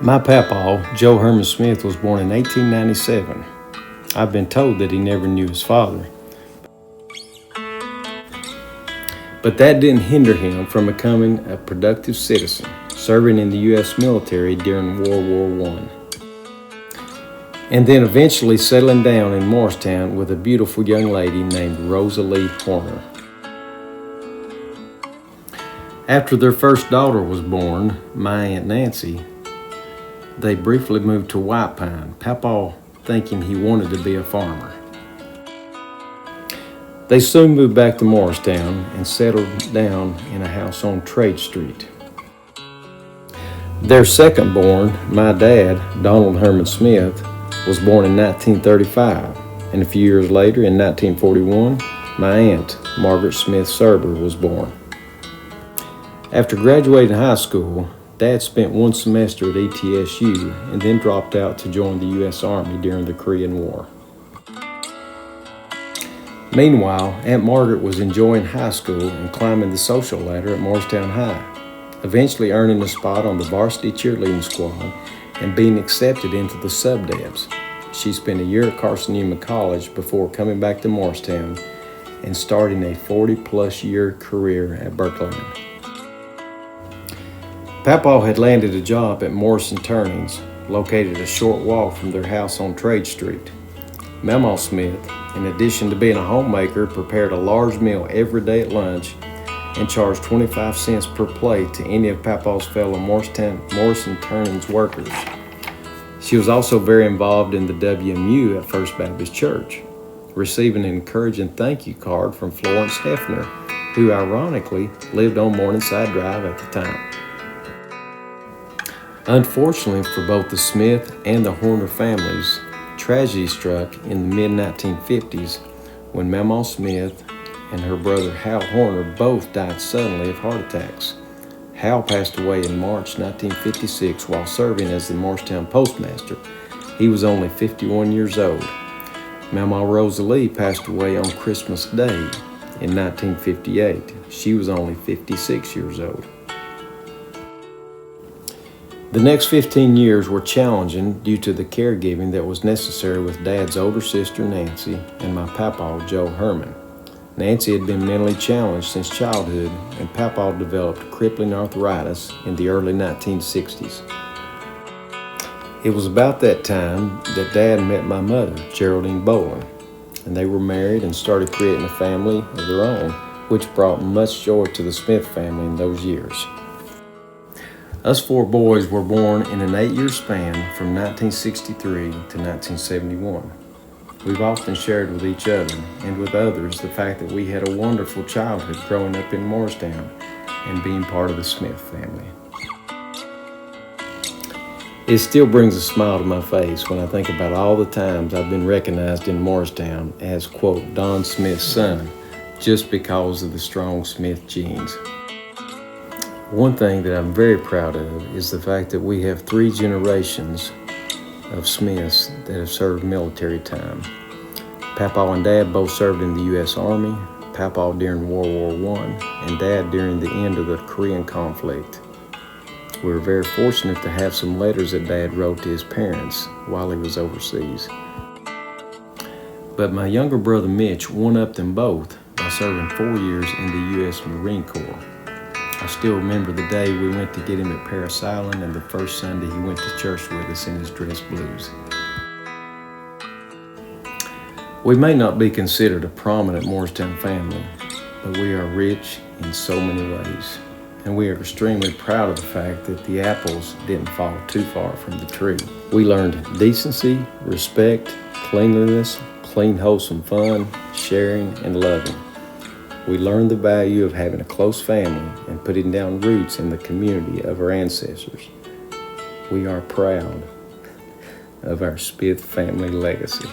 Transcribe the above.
My papa, Joe Herman Smith, was born in 1897. I've been told that he never knew his father. But that didn't hinder him from becoming a productive citizen, serving in the U.S. military during World War I. And then eventually settling down in Morristown with a beautiful young lady named Rosalie Horner. After their first daughter was born, my Aunt Nancy, they briefly moved to White Pine, Papa thinking he wanted to be a farmer. They soon moved back to Morristown and settled down in a house on Trade Street. Their second born, my dad, Donald Herman Smith, was born in 1935, and a few years later, in 1941, my aunt, Margaret Smith Serber, was born. After graduating high school, Dad spent one semester at ETSU and then dropped out to join the U.S. Army during the Korean War. Meanwhile, Aunt Margaret was enjoying high school and climbing the social ladder at Morristown High, eventually earning a spot on the varsity cheerleading squad and being accepted into the sub-debs. She spent a year at Carson-Newman College before coming back to Morristown and starting a 40-plus year career at Berkland. Papa had landed a job at Morrison Turnings, located a short walk from their house on Trade Street. Mama Smith, in addition to being a homemaker, prepared a large meal every day at lunch and charged 25 cents per plate to any of Papa's fellow Morrison Turnings workers. She was also very involved in the WMU at First Baptist Church, receiving an encouraging thank you card from Florence Hefner, who ironically lived on Morningside Drive at the time. Unfortunately for both the Smith and the Horner families, tragedy struck in the mid-1950s when Mama Smith and her brother Hal Horner both died suddenly of heart attacks. Hal passed away in March 1956 while serving as the Morristown postmaster. He was only 51 years old. Mama Rosalie passed away on Christmas Day in 1958. She was only 56 years old. The next 15 years were challenging due to the caregiving that was necessary with Dad's older sister Nancy and my papa Joe Herman. Nancy had been mentally challenged since childhood, and Papa developed crippling arthritis in the early 1960s. It was about that time that Dad met my mother, Geraldine Boland, and they were married and started creating a family of their own, which brought much joy to the Smith family in those years. Us four boys were born in an 8-year span from 1963 to 1971. We've often shared with each other and with others the fact that we had a wonderful childhood growing up in Morristown and being part of the Smith family. It still brings a smile to my face when I think about all the times I've been recognized in Morristown as, quote, Don Smith's son, just because of the strong Smith genes. One thing that I'm very proud of is the fact that we have 3 generations of Smiths that have served military time. Papa and Dad both served in the U.S. Army, Papa during World War I, and Dad during the end of the Korean conflict. We were very fortunate to have some letters that Dad wrote to his parents while he was overseas. But my younger brother Mitch one-upped them both by serving 4 years in the U.S. Marine Corps. I still remember the day we went to get him at Paris Island and the first Sunday he went to church with us in his dress blues. We may not be considered a prominent Morristown family, but we are rich in so many ways. And we are extremely proud of the fact that the apples didn't fall too far from the tree. We learned decency, respect, cleanliness, clean, wholesome fun, sharing, and loving. We learned the value of having a close family and putting down roots in the community of our ancestors. We are proud of our Smith family legacy.